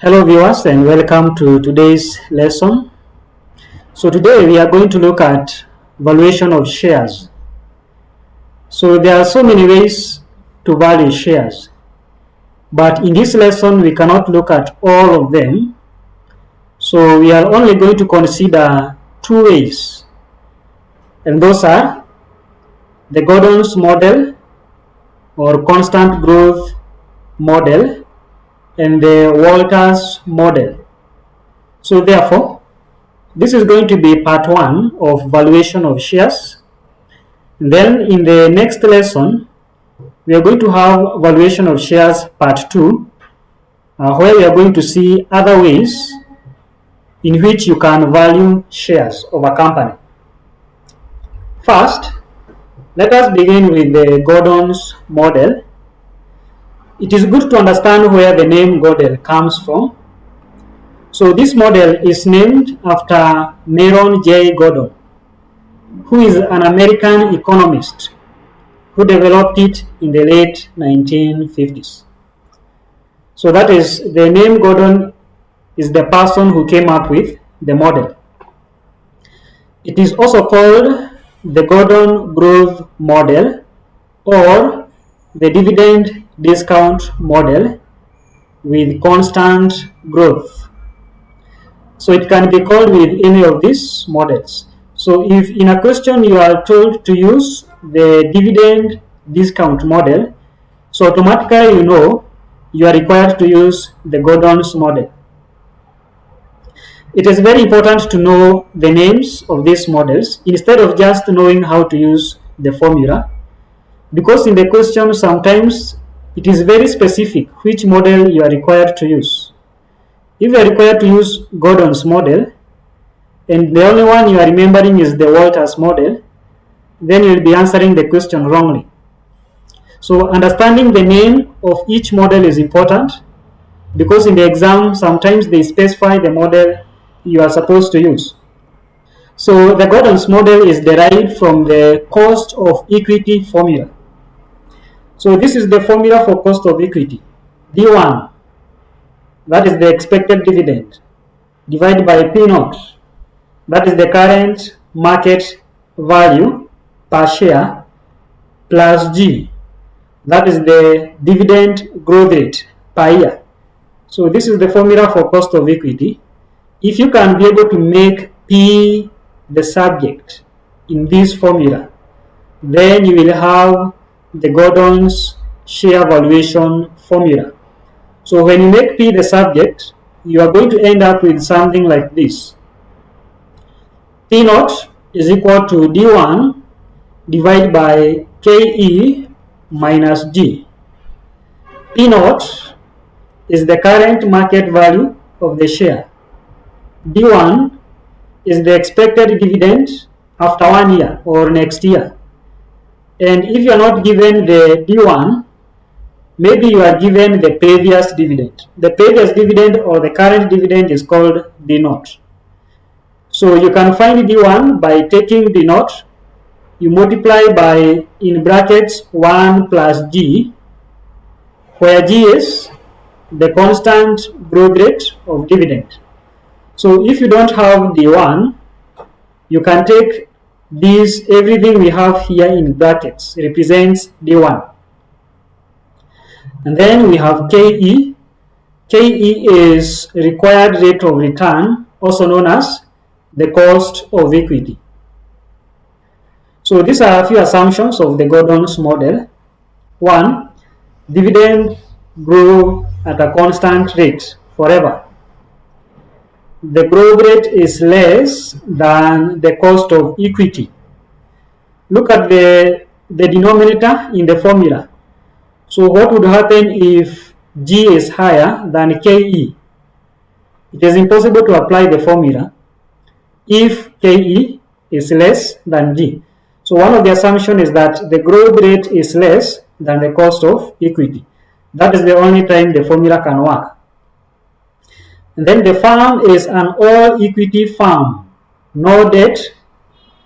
Hello viewers and welcome to today's lesson. So today we are going to look at valuation of shares. So there are so many ways to value shares, but in this lesson we cannot look at all of them. So we are only going to consider two ways, and those are the Gordon's model or constant growth model and the Walters model. So therefore, this is going to be part 1 of valuation of shares. Then in the next lesson, we are going to have valuation of shares part 2, where we are going to see other ways in which you can value shares of a company. First, let us begin with the Gordon's model. It is good to understand where the name Gordon comes from. So this model is named after Myron J. Gordon, who is an American economist who developed it in the late 1950s. So that is, the name Gordon is the person who came up with the model. It is also called the Gordon growth model or the dividend discount model with constant growth. So it can be called with any of these models. So if in a question you are told to use the dividend discount model, so automatically you know you are required to use the Gordon's model. It is very important to know the names of these models instead of just knowing how to use the formula, because in the question sometimes it is very specific which model you are required to use. If you are required to use Gordon's model and the only one you are remembering is the Walters model, then you will be answering the question wrongly. So understanding the name of each model is important, because in the exam sometimes they specify the model you are supposed to use. So the Gordon's model is derived from the cost of equity formula. So this is the formula for cost of equity. D1, that is the expected dividend, divided by P0, that is the current market value per share, plus G, that is the dividend growth rate per year. So this is the formula for cost of equity. If you can be able to make P the subject in this formula, then you will have the Gordon's share valuation formula. So when you make P the subject, you are going to end up with something like this. P0 is equal to D1 divided by KE minus G. P0 is the current market value of the share. D1 is the expected dividend after 1 year or next year. And if you are not given the D1, maybe you are given the previous dividend. The previous dividend or the current dividend is called D0. So you can find D1 by taking D0, you multiply by, in brackets, 1 plus G, where G is the constant growth rate of dividend. So if you don't have D1, you can take this, everything we have here in brackets represents D1. And then we have KE. KE is required rate of return, also known as the cost of equity. So these are a few assumptions of the Gordon's model. 1, dividend grow at a constant rate forever. The growth rate is less than the cost of equity. Look at the denominator in the formula. So what would happen if G is higher than KE? It is impossible to apply the formula if KE is less than G. So one of the assumptions is that the growth rate is less than the cost of equity. That is the only time the formula can work. And then the firm is an all-equity firm, no debt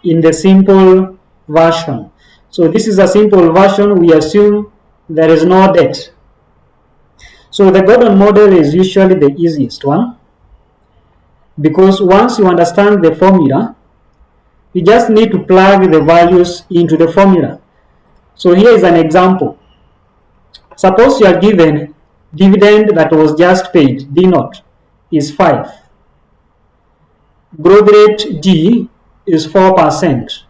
in the simple version. So this is a simple version. We assume there is no debt. So the Gordon model is usually the easiest one, because once you understand the formula, you just need to plug the values into the formula. So here is an example. Suppose you are given dividend that was just paid, D naught, is 5. Growth rate G is 4%.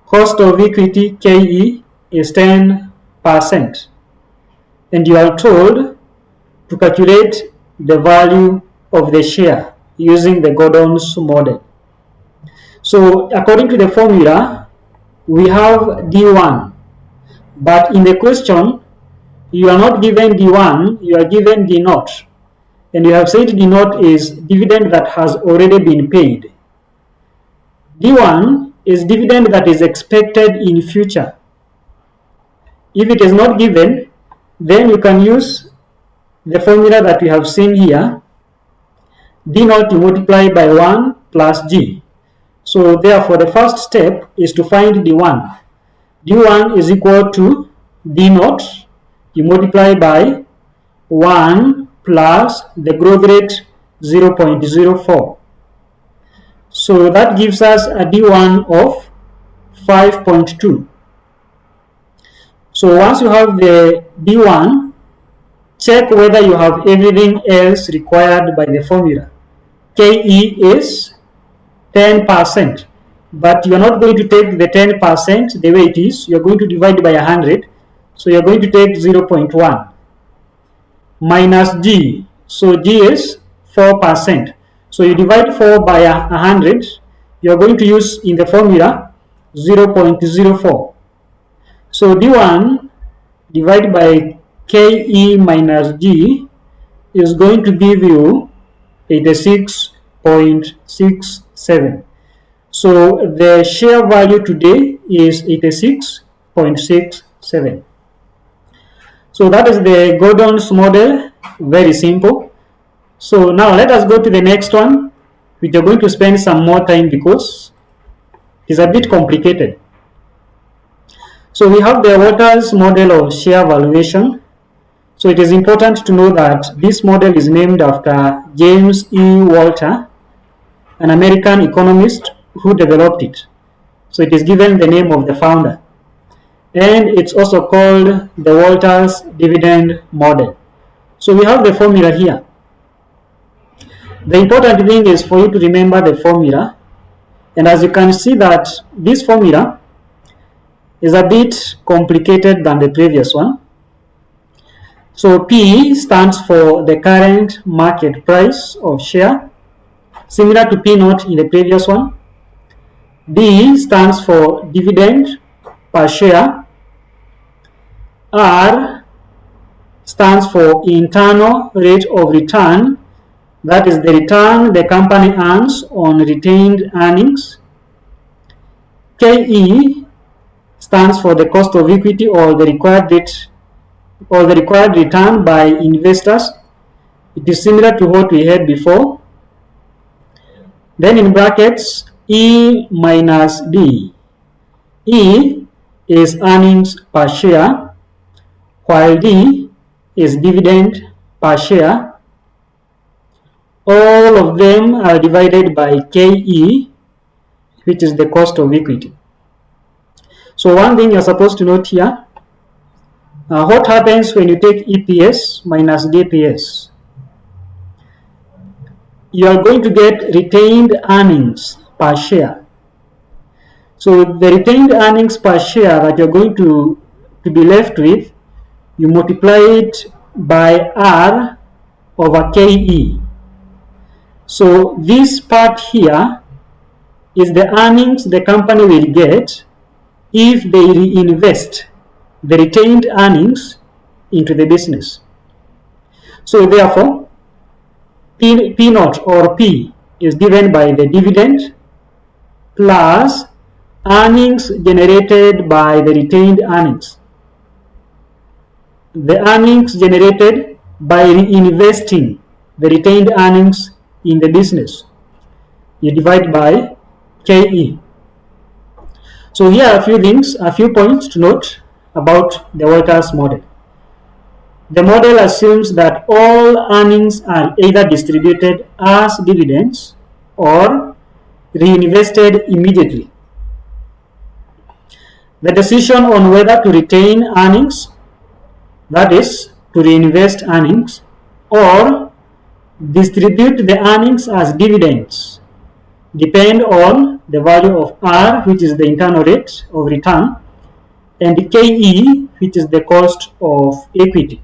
Cost of equity KE is 10%. And you are told to calculate the value of the share using the Gordon's model. So according to the formula, we have D1, but in the question, you are not given D1, you are given D naught. And you have said D naught is dividend that has already been paid. D1 is dividend that is expected in future. If it is not given, then you can use the formula that we have seen here. D naught you multiply by 1 plus G. So therefore the first step is to find D1. D1 is equal to D naught, you multiply by 1 plus the growth rate 0.04. So that gives us a D1 of 5.2. So once you have the D1, check whether you have everything else required by the formula. KE is 10%, but you are not going to take the 10% the way it is. You are going to divide by 100. So you are going to take 0.1 minus G. So G is 4%. So you divide 4 by 100. You are going to use in the formula 0.04. So D1 divided by KE minus G is going to give you 86.67. So the share value today is 86.67. So that is the Gordon's model, very simple. So now let us go to the next one, which are going to spend some more time because it's a bit complicated. So we have the Walters model of share valuation. So it is important to know that this model is named after James E. Walter, an American economist who developed it. So it is given the name of the founder. And it's also called the Walters dividend model. So we have the formula here. The important thing is for you to remember the formula. And as you can see that this formula is a bit complicated than the previous one. So P stands for the current market price of share, similar to P naught in the previous one. D stands for dividend per share. R stands for internal rate of return, that is the return the company earns on retained earnings. KE stands for the cost of equity or the required rate or the required return by investors. It is similar to what we had before. Then in brackets, E minus D. E is earnings per share, while D is dividend per share. All of them are divided by KE, which is the cost of equity. So one thing you're supposed to note here, what happens when you take EPS minus DPS? You are going to get retained earnings per share. So the retained earnings per share that you're going to be left with, you multiply it by R over KE. So this part here is the earnings the company will get if they reinvest the retained earnings into the business. So therefore, P naught or P is given by the dividend plus earnings generated by the retained earnings. The earnings generated by reinvesting the retained earnings in the business. You divide by KE. So here are a few things, a few points to note about the Walters model. The model assumes that all earnings are either distributed as dividends or reinvested immediately. The decision on whether to retain earnings, that is, to reinvest earnings, or distribute the earnings as dividends, depend on the value of R, which is the internal rate of return, and KE, which is the cost of equity.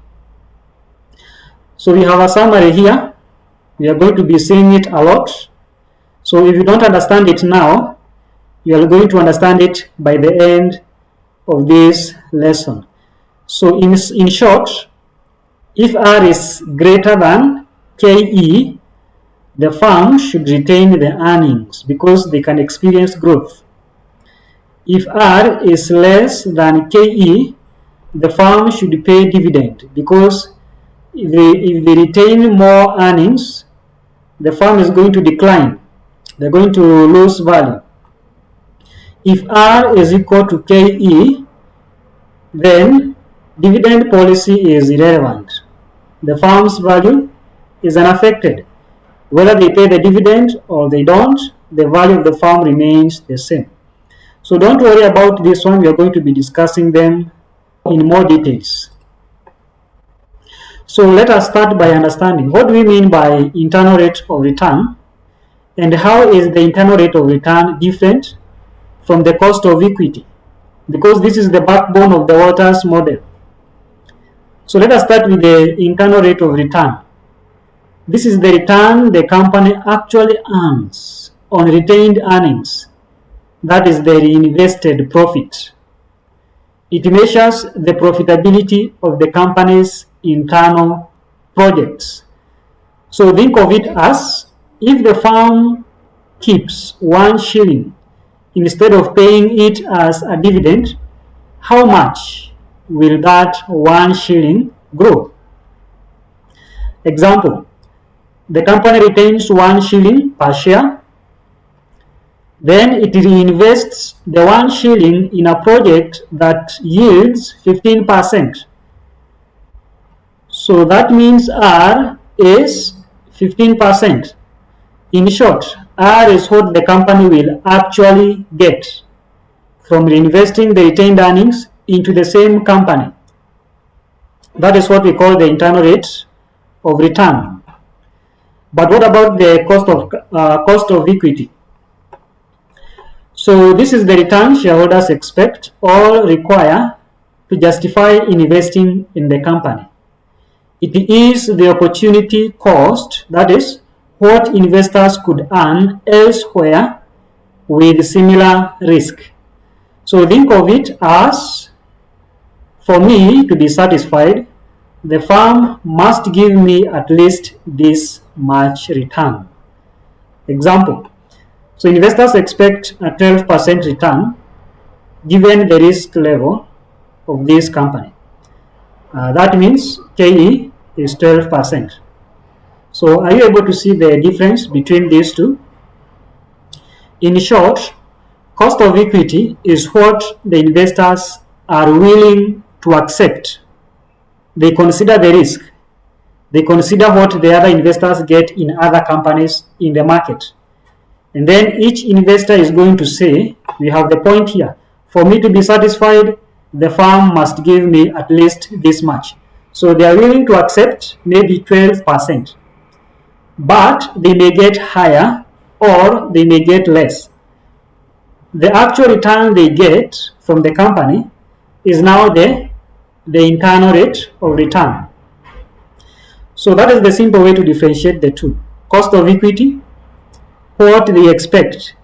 So we have a summary here. We are going to be seeing it a lot. So if you don't understand it now, you are going to understand it by the end of this lesson. So in short, if R is greater than KE, the firm should retain the earnings because they can experience growth. If R is less than KE, the firm should pay dividend because if they retain more earnings, the firm is going to decline. They're going to lose value. If R is equal to KE, then dividend policy is irrelevant. The firm's value is unaffected. Whether they pay the dividend or they don't, the value of the firm remains the same. So don't worry about this one. We are going to be discussing them in more details. So let us start by understanding what do we mean by internal rate of return and how is the internal rate of return different from the cost of equity, because this is the backbone of the Walters model. So let us start with the internal rate of return. This is the return the company actually earns on retained earnings. That is the reinvested profit. It measures the profitability of the company's internal projects. So think of it as if the firm keeps 1 shilling instead of paying it as a dividend, how much will that 1 shilling grow? Example, the company retains 1 shilling per share, then it reinvests the 1 shilling in a project that yields 15%. So that means R is 15%. In short, R is what the company will actually get from reinvesting the retained earnings into the same company. That is what we call the internal rate of return. But what about the cost of equity? So this is the return shareholders expect or require to justify investing in the company. It is the opportunity cost, that is, what investors could earn elsewhere with similar risk. So think of it as, for me to be satisfied, the firm must give me at least this much return. Example, so investors expect a 12% return given the risk level of this company. That means KE is 12%. So are you able to see the difference between these two? In short, cost of equity is what the investors are willing to accept. They consider the risk. They consider what the other investors get in other companies in the market. And then each investor is going to say, we have the point here, for me to be satisfied, the firm must give me at least this much. So they are willing to accept maybe 12%. But they may get higher or they may get less. The actual return they get from the company is now the internal rate of return. So that is the simple way to differentiate the two. Cost of equity, what they expect,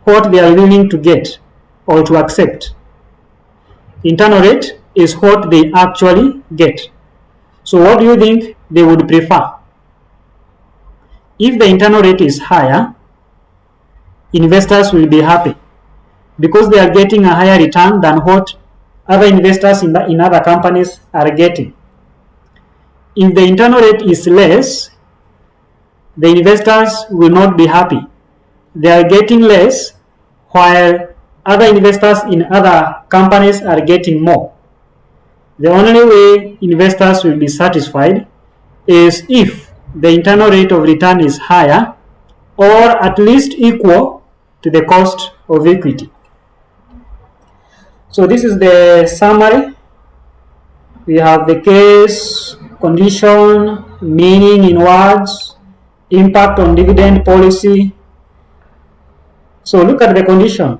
what they are willing to get or to accept. Internal rate is what they actually get. So what do you think they would prefer? If the internal rate is higher, investors will be happy because they are getting a higher return than what other investors in other companies are getting. If the internal rate is less, the investors will not be happy. They are getting less while other investors in other companies are getting more. The only way investors will be satisfied is if the internal rate of return is higher or at least equal to the cost of equity. So this is the summary. We have the case, condition, meaning in words, impact on dividend policy. So look at the condition.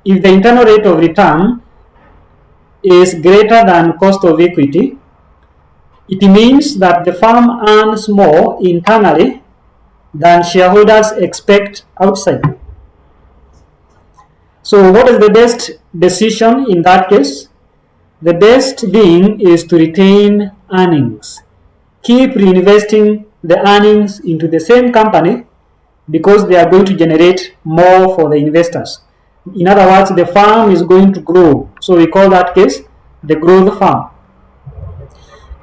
If the internal rate of return is greater than cost of equity, it means that the firm earns more internally than shareholders expect outside. So what is the best decision in that case? The best thing is to retain earnings. Keep reinvesting the earnings into the same company because they are going to generate more for the investors. In other words, the firm is going to grow. So we call that case the growth firm.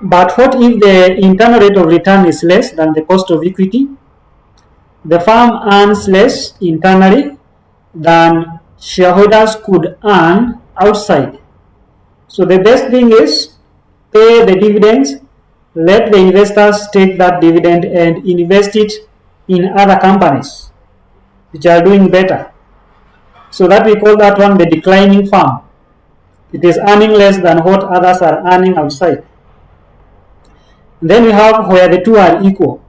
But what if the internal rate of return is less than the cost of equity? The firm earns less internally than shareholders could earn outside. So the best thing is pay the dividends, let the investors take that dividend and invest it in other companies which are doing better. So that we call that one the declining firm. It is earning less than what others are earning outside. Then we have where the two are equal.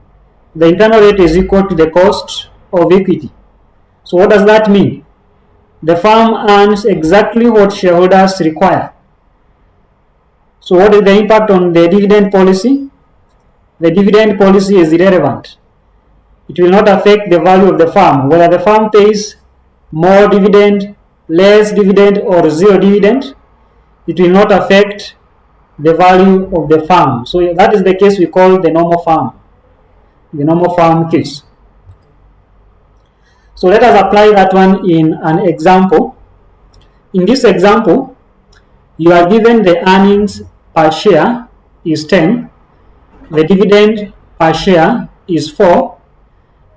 The internal rate is equal to the cost of equity. So what does that mean? The firm earns exactly what shareholders require. So what is the impact on the dividend policy? The dividend policy is irrelevant. It will not affect the value of the firm. Whether the firm pays more dividend, less dividend, or zero dividend, it will not affect the value of the firm. So that is the case we call the normal firm case. So let us apply that one in an example. In this example, you are given the earnings per share is 10, the dividend per share is 4,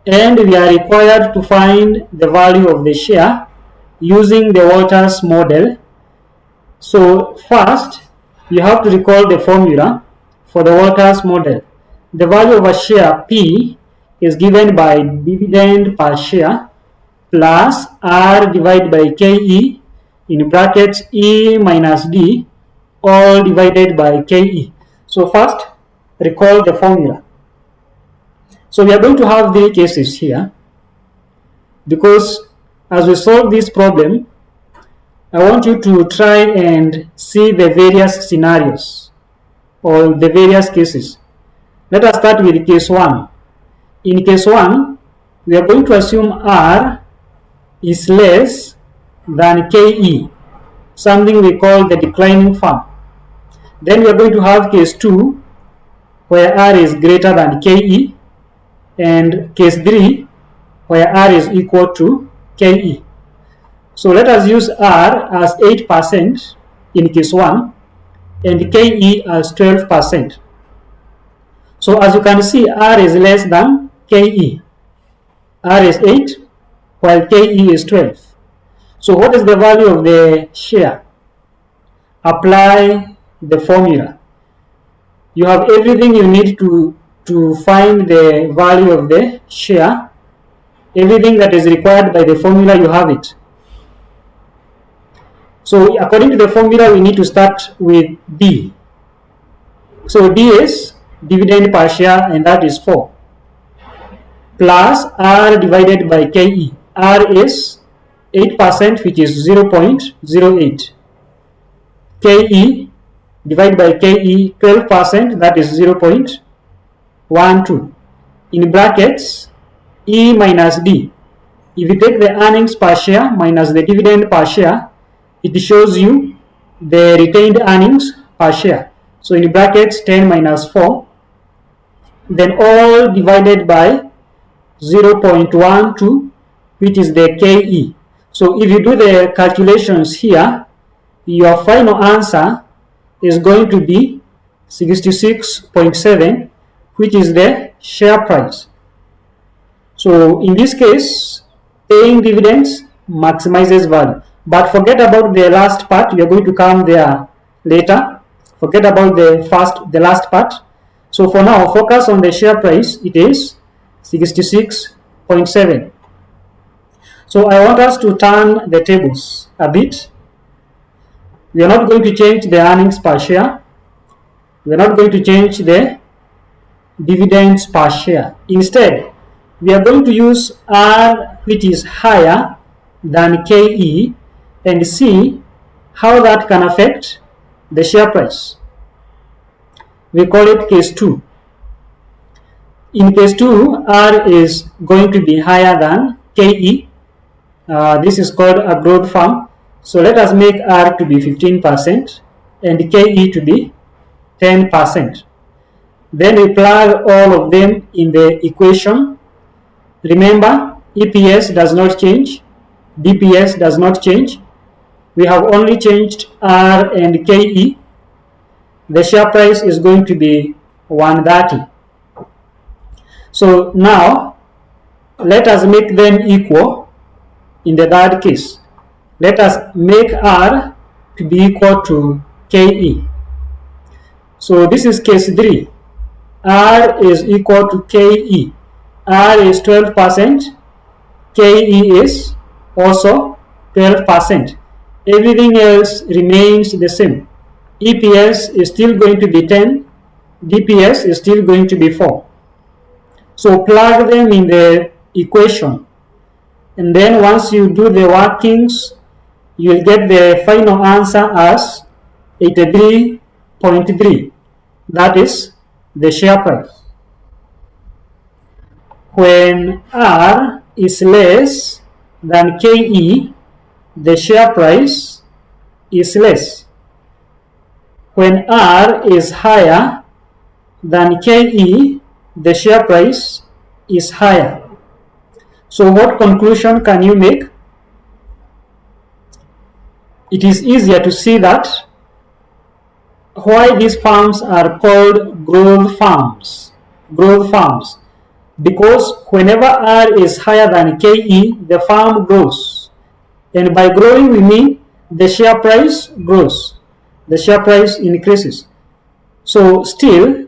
and we are required to find the value of the share using the Walters model. So first, you have to recall the formula for the Walters model. The value of a share P is given by dividend per share plus R divided by KE in brackets E minus D all divided by KE. So first, recall the formula. So we are going to have three cases here because as we solve this problem, I want you to try and see the various scenarios or the various cases. Let us start with case 1. In case 1, we are going to assume R is less than KE, something we call the declining firm. Then we are going to have case 2, where R is greater than KE, and case 3, where R is equal to KE. So let us use R as 8% in case 1 and KE as 12%. So as you can see, R is less than KE. R is 8 while KE is 12. So what is the value of the share? Apply the formula. You have everything you need to find the value of the share. Everything that is required by the formula, you have it. So according to the formula, we need to start with D. So D is dividend per share, and that is 4. Plus R divided by KE. R is 8%, which is 0.08. KE divided by KE, 12%, that is 0.12. In brackets, E minus D. If you take the earnings per share minus the dividend per share, it shows you the retained earnings per share. So in brackets 10 minus 4, then all divided by 0.12, which is the KE. So if you do the calculations here, your final answer is going to be 66.7, which is the share price. So in this case, paying dividends maximizes value. But forget about the last part, we are going to come there later. Forget about the last part. So for now, focus on the share price. It is 66.7. So I want us to turn the tables a bit. We are not going to change the earnings per share. We are not going to change the dividends per share. Instead, we are going to use R, which is higher than KE, and see how that can affect the share price. We call it case 2. In case 2, R is going to be higher than KE. This is called a growth firm. So let us make R to be 15% and KE to be 10%. Then we plug all of them in the equation. Remember, EPS does not change, DPS does not change. We have only changed R and KE. The share price is going to be 130. So now, let us make them equal in the third case. Let us make R to be equal to KE. So this is case 3. R is equal to KE. R is 12%. KE is also 12%. Everything else remains the same. EPS is still going to be 10. DPS is still going to be 4. So plug them in the equation. And then once you do the workings, you will get the final answer as 83.3. That is the share price. When R is less than KE, the share price is less. When R is higher than KE, the share price is higher. So what conclusion can you make? It is easier to see that why these firms are called growth firms. Growth firms. Because whenever R is higher than KE, the firm grows. And by growing, we mean the share price grows. The share price increases. So still,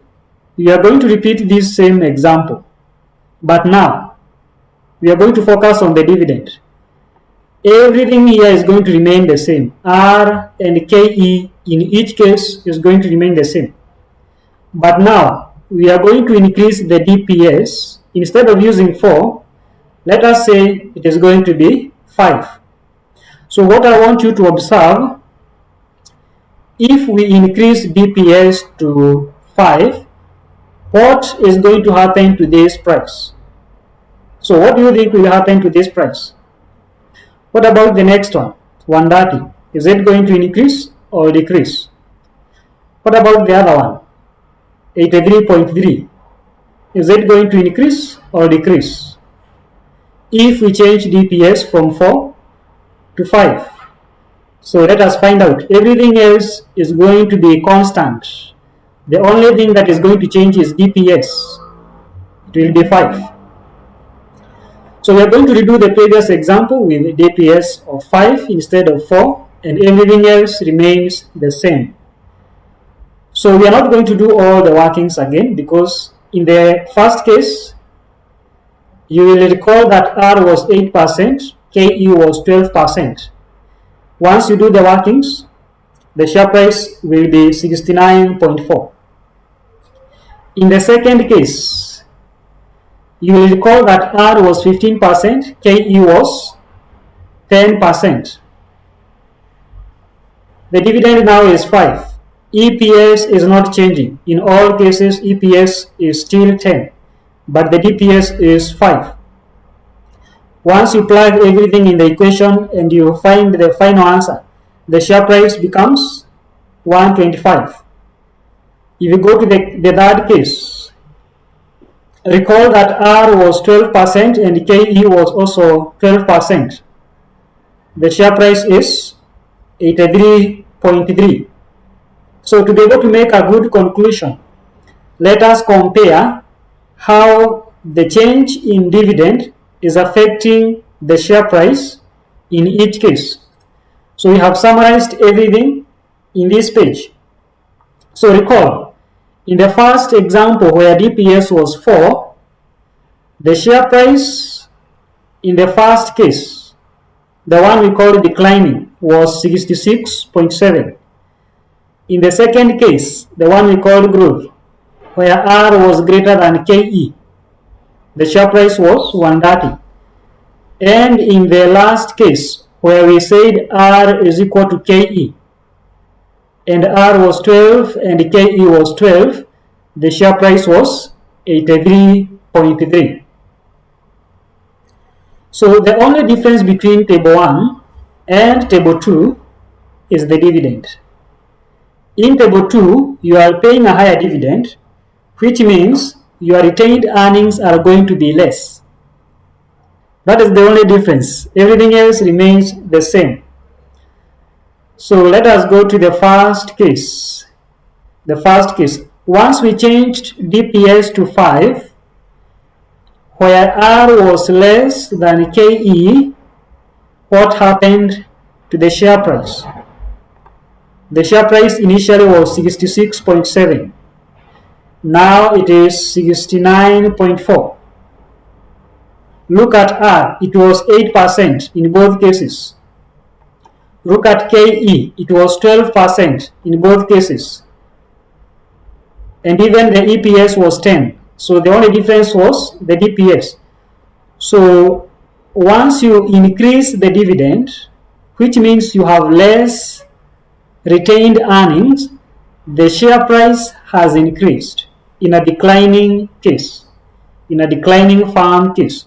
we are going to repeat this same example. But now, we are going to focus on the dividend. Everything here is going to remain the same. R and KE in each case is going to remain the same. But now, we are going to increase the DPS. Instead of using 4, let us say it is going to be 5. So what I want you to observe, if we increase DPS to 5, what is going to happen to this price? So what do you think will happen to this price? What about the next one, 130? Is it going to increase or decrease? What about the other one, 83.3? Is it going to increase or decrease? If we change DPS from 4 to 5. So let us find out. Everything else is going to be constant. The only thing that is going to change is DPS. It will be 5. So we are going to redo the previous example with DPS of 5 instead of 4, and everything else remains the same. So we are not going to do all the workings again, because in the first case, you will recall that R was 8%, KE was 12%. Once you do the workings, the share price will be 69.4. In the second case, you will recall that R was 15%, KE was 10%. The dividend now is 5. EPS is not changing. In all cases, EPS is still 10, but the DPS is 5. Once you plug everything in the equation and you find the final answer, the share price becomes 125. If you go to the third case, recall that R was 12% and KE was also 12%. The share price is 83.3. So to be able to make a good conclusion, let us compare how the change in dividend is affecting the share price in each case. So we have summarized everything in this page. So recall, in the first example where DPS was 4, the share price in the first case, the one we call declining, was 66.7. In the second case, the one we call growth, where R was greater than KE, the share price was 130. And in the last case, where we said R is equal to KE, and R was 12 and KE was 12, the share price was 83.3. So the only difference between table 1 and table 2 is the dividend. In table 2, you are paying a higher dividend, which means your retained earnings are going to be less. That is the only difference. Everything else remains the same. So let us go to the first case. The first case. Once we changed DPS to 5, where R was less than KE, what happened to the share price? The share price initially was 66.7. Now it is 69.4. Look at R, it was 8% in both cases. Look at KE, it was 12% in both cases. And even the EPS was 10. So the only difference was the DPS. So once you increase the dividend, which means you have less retained earnings, the share price has increased in a declining case, in a declining farm case.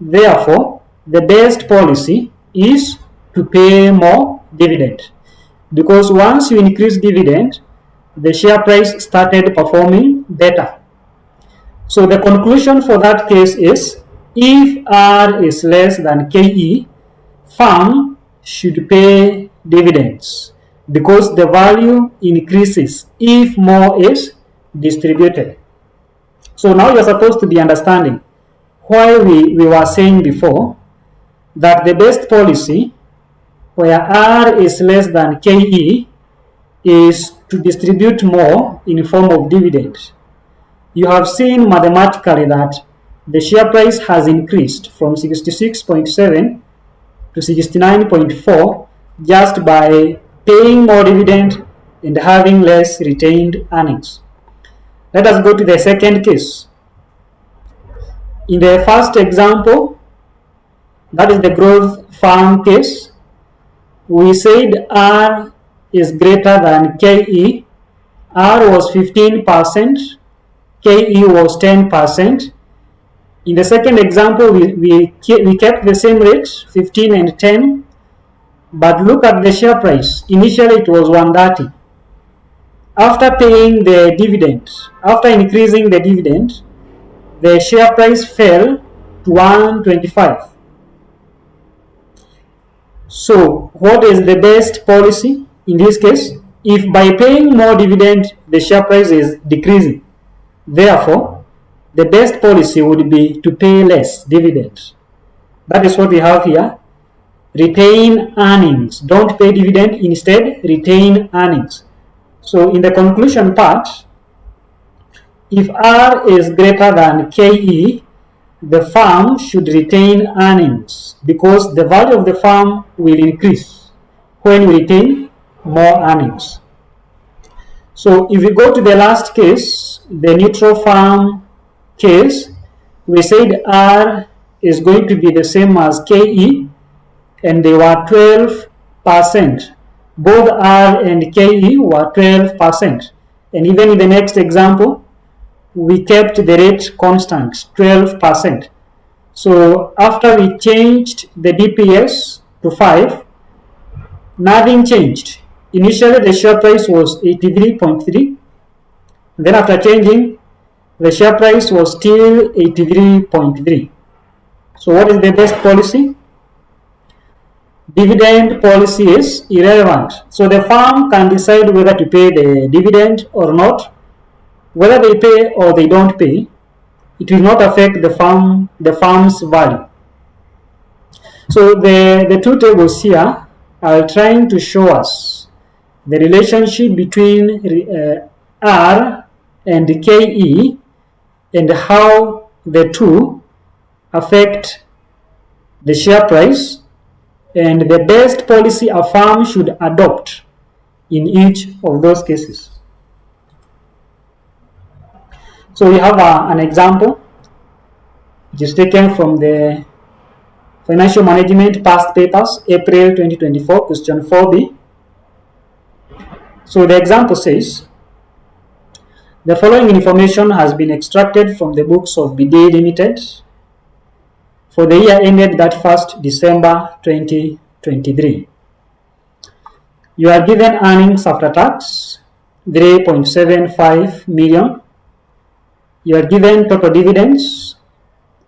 Therefore, the best policy is to pay more dividend, because once you increase dividend, the share price started performing better. So the conclusion for that case is, if R is less than KE, farm should pay dividends, because the value increases if more is distributed. So now you're supposed to be understanding why we were saying before that the best policy where R is less than KE is to distribute more in form of dividends. You have seen mathematically that the share price has increased from 66.7 to 69.4 just by paying more dividend and having less retained earnings. Let us go to the second case. In the first example, that is the growth farm case, we said R is greater than KE. R was 15%, KE was 10%. In the second example, we kept the same rate, 15 and 10, but look at the share price. Initially it was 130. After paying the dividend, after increasing the dividend, the share price fell to 125. So what is the best policy in this case? If by paying more dividend, the share price is decreasing, therefore, the best policy would be to pay less dividend. That is what we have here. Retain earnings. Don't pay dividend, instead retain earnings. So in the conclusion part, if R is greater than KE, the farm should retain earnings, because the value of the farm will increase when we retain more earnings. So if we go to the last case, the neutral farm case, we said R is going to be the same as KE, and they were 12%. Both R and KE were 12%. And even in the next example, we kept the rate constant, 12%. So after we changed the DPS to 5, nothing changed. Initially the share price was 83.3. Then after changing, the share price was still 83.3. So what is the best policy? Dividend policy is irrelevant. So the farm can decide whether to pay the dividend or not. Whether they pay or they don't pay, it will not affect the farm's value. So the two tables here are trying to show us the relationship between R and KE and how the two affect the share price and the best policy a firm should adopt in each of those cases. So we have an example which is taken from the Financial Management Past Papers, April 2024, question 4B. So the example says, the following information has been extracted from the books of BD Limited for the year ended that 1st December 2023. You are given earnings after tax, 3.75 million. You are given total dividends,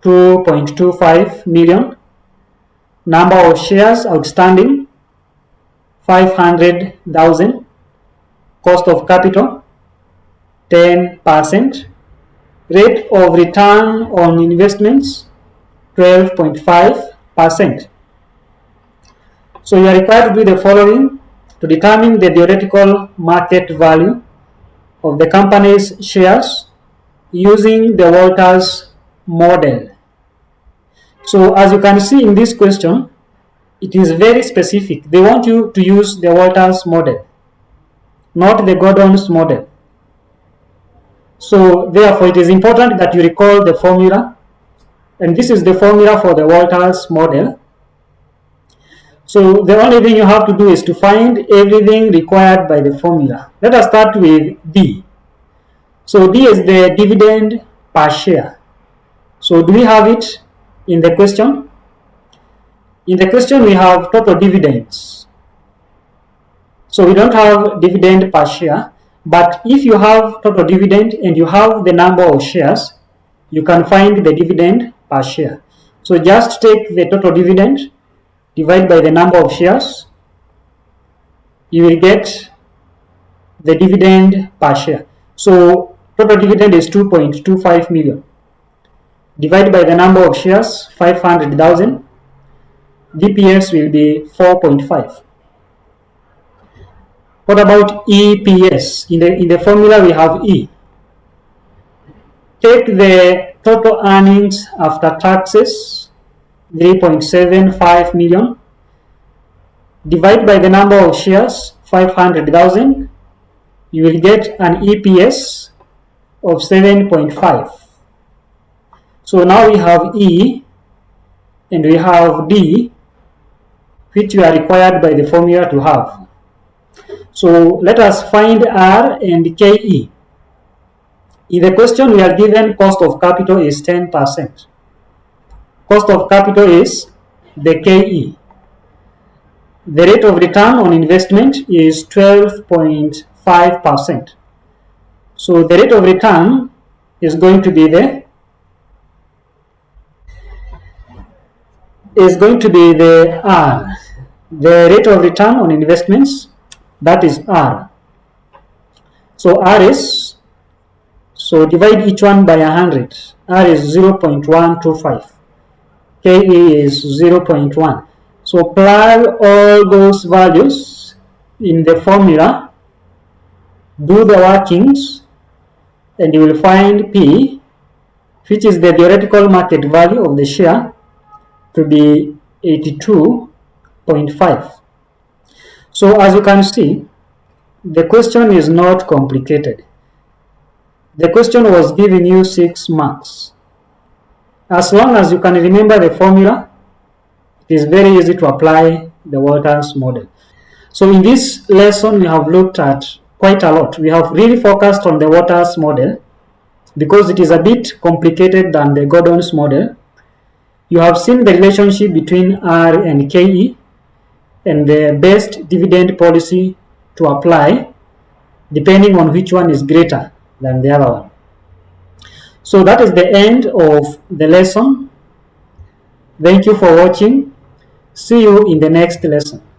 2.25 million. Number of shares outstanding, 500,000. Cost of capital, 10%. Rate of return on investments, 12.5%. So you are required to do the following to determine the theoretical market value of the company's shares using the Walters model. So as you can see in this question, it is very specific. They want you to use the Walters model, not the Gordon's model. So therefore it is important that you recall the formula, and this is the formula for the Walters model. So the only thing you have to do is to find everything required by the formula. Let us start with D. So D is the dividend per share. So do we have it in the question? In the question we have total dividends. So we don't have dividend per share, but if you have total dividend and you have the number of shares, you can find the dividend per share. So just take the total dividend, divide by the number of shares, you will get the dividend per share. So total dividend is 2.25 million. Divide by the number of shares, 500,000. DPS will be 4.5. What about EPS? In the formula we have E. Take the total earnings after taxes, 3.75 million. Divide by the number of shares, 500,000. You will get an EPS of 7.5. So now we have E and we have D, which we are required by the formula to have. So let us find R and KE. In the question we are given cost of capital is 10%. Cost of capital is the KE. The rate of return on investment is 12.5%. So the rate of return is going to be the R. The rate of return on investments, that is R. So R is, so divide each one by 100. R is 0.125. KE is 0.1. So plug all those values in the formula, do the workings, and you will find P, which is the theoretical market value of the share, to be 82.5. So as you can see, the question is not complicated. The question was giving you 6 marks. As long as you can remember the formula, it is very easy to apply the Walters model. So in this lesson, we have looked at quite a lot. We have really focused on the Walters model because it is a bit complicated than the Gordon's model. You have seen the relationship between R and KE and the best dividend policy to apply depending on which one is greater than the other one. So that is the end of the lesson. Thank you for watching. See you in the next lesson.